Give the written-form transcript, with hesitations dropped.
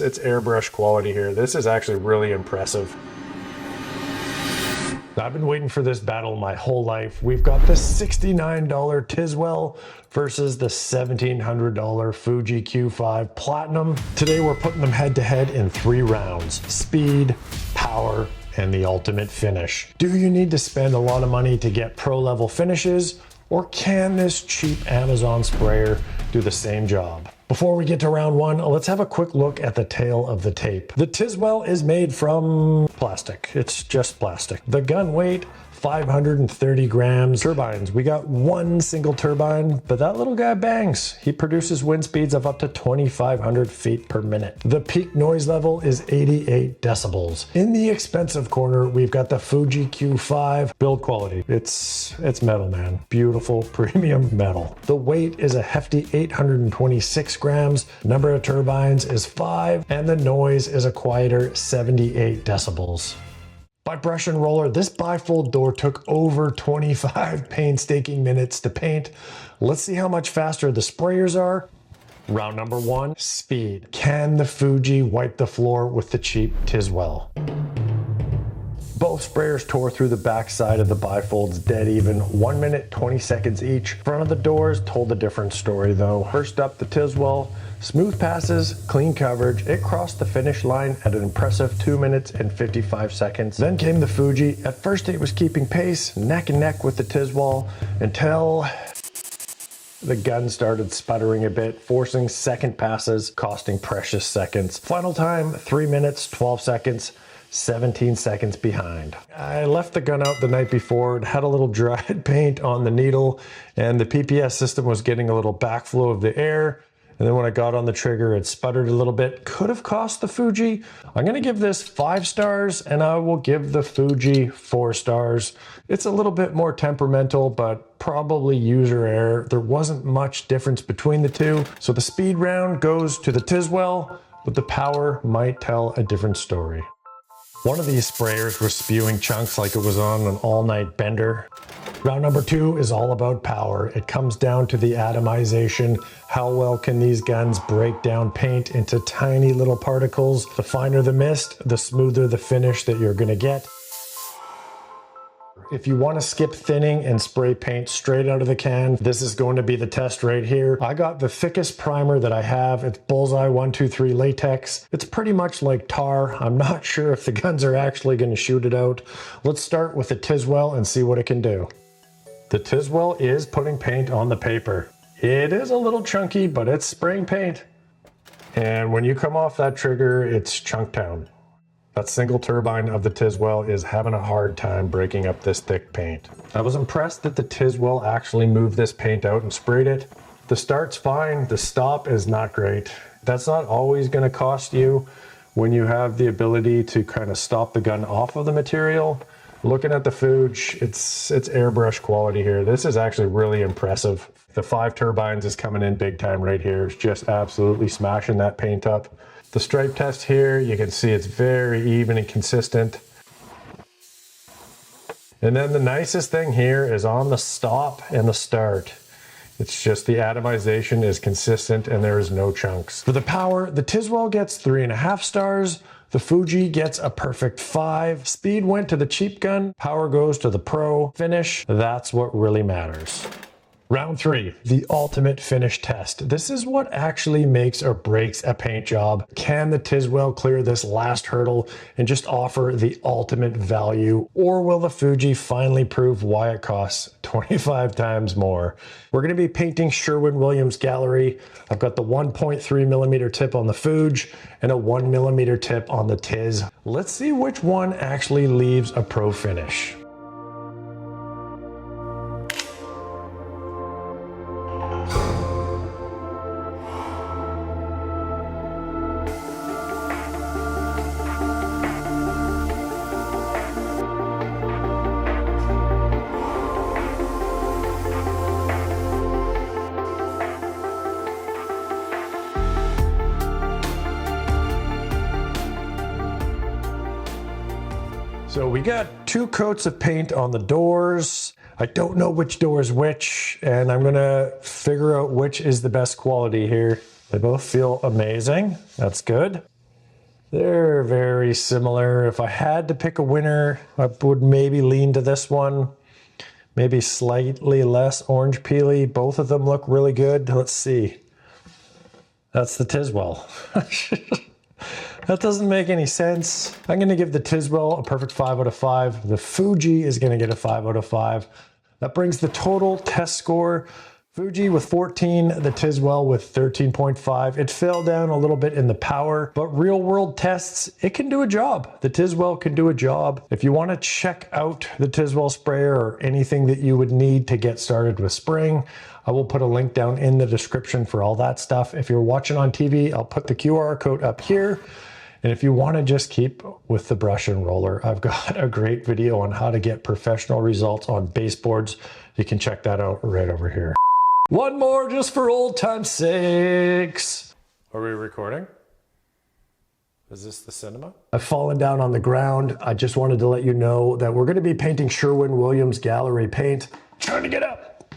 It's airbrush quality here. This is actually really impressive. I've been waiting for this battle my whole life. We've got the $69 Tilswall versus the $1,700 Fuji Q5 Platinum. Today we're putting them head to head in 3 rounds: speed, power, and the ultimate finish. Do you need to spend a lot of money to get pro level finishes, or can this cheap Amazon sprayer do the same job? Before we get to round 1, let's have a quick look at the tail of the tape. The Tilswall is made from plastic. It's just plastic. The gun weight, 530 grams. Turbines, we got 1 single turbine, but that little guy bangs. He produces wind speeds of up to 2,500 feet per minute. The peak noise level is 88 decibels. In the expensive corner, we've got the Fuji Q5. Build quality, it's metal, man. Beautiful premium metal. The weight is a hefty 826 grams. Number of turbines is 5, and the noise is a quieter 78 decibels. By brush and roller, this bifold door took over 25 painstaking minutes to paint. Let's see how much faster the sprayers are. Round number 1, speed. Can the Fuji wipe the floor with the cheap Tilswall? Both sprayers tore through the back side of the bifolds dead even, 1 minute 20 seconds each. Front of the doors told a different story though. First up, the Tilswall. Smooth passes, clean coverage. It crossed the finish line at an impressive 2 minutes and 55 seconds. Then came the Fuji. At first it was keeping pace, neck and neck with the Tilswall, until the gun started sputtering a bit, forcing second passes, costing precious seconds. Final time, 3 minutes, 12 seconds. 17 seconds behind. I left the gun out the night before. It had a little dried paint on the needle, and the PPS system was getting a little backflow of the air. And then when I got on the trigger, it sputtered a little bit. Could have cost the Fuji. I'm gonna give this 5 stars, and I will give the Fuji 4 stars. It's a little bit more temperamental, but probably user error. There wasn't much difference between the two. So the speed round goes to the Tilswall, but the power might tell a different story. One of these sprayers was spewing chunks like it was on an all-night bender. Round number 2 is all about power. It comes down to the atomization. How well can these guns break down paint into tiny little particles? The finer the mist, the smoother the finish that you're gonna get. If you want to skip thinning and spray paint straight out of the can, this is going to be the test right here. I got the thickest primer that I have. It's Bullseye 123 latex. It's pretty much like tar. I'm not sure if the guns are actually going to shoot it out. Let's start with the Tilswall and see what it can do. The Tilswall is putting paint on the paper. It is a little chunky, but it's spraying paint. And when you come off that trigger, it's chunk town. That single turbine of the Tilswall is having a hard time breaking up this thick paint. I was impressed that the Tilswall actually moved this paint out and sprayed it. The start's fine, the stop is not great. That's not always going to cost you when you have the ability to kind of stop the gun off of the material. Looking at the Fuji, it's airbrush quality here. This is actually really impressive. The 5 turbines is coming in big time right here. It's just absolutely smashing that paint up. The stripe test here, you can see it's very even and consistent. And then the nicest thing here is on the stop and the start. It's just the atomization is consistent and there is no chunks. For the power, the Tilswall gets 3.5 stars. The Fuji gets a perfect 5. Speed went to the cheap gun. Power goes to the pro. Finish, that's what really matters. Round 3, the ultimate finish test. This is what actually makes or breaks a paint job. Can the Tilswall clear this last hurdle and just offer the ultimate value? Or will the Fuji finally prove why it costs 25 times more? We're gonna be painting Sherwin-Williams Gallery. I've got the 1.3 millimeter tip on the Fuji and a 1 millimeter tip on the Tiz. Let's see which one actually leaves a pro finish. So we got 2 coats of paint on the doors. I don't know which door is which, and I'm gonna figure out which is the best quality here. They both feel amazing. That's good. They're very similar. If I had to pick a winner, I would maybe lean to this one. Maybe slightly less orange peely. Both of them look really good. Let's see. That's the Tilswall. That doesn't make any sense. I'm gonna give the Tilswall a perfect 5 out of 5. The Fuji is gonna get a 5 out of 5. That brings the total test score. Fuji with 14, the Tilswall with 13.5. It fell down a little bit in the power, but real world tests, it can do a job. The Tilswall can do a job. If you want to check out the Tilswall sprayer or anything that you would need to get started with spraying, I will put a link down in the description for all that stuff. If you're watching on TV, I'll put the QR code up here. And if you want to just keep with the brush and roller, I've got a great video on how to get professional results on baseboards. You can check that out right over here. One more just for old time's sakes. Are we recording? Is this the cinema? I've fallen down on the ground. I just wanted to let you know that we're going to be painting Sherwin-Williams gallery paint. Trying to get up.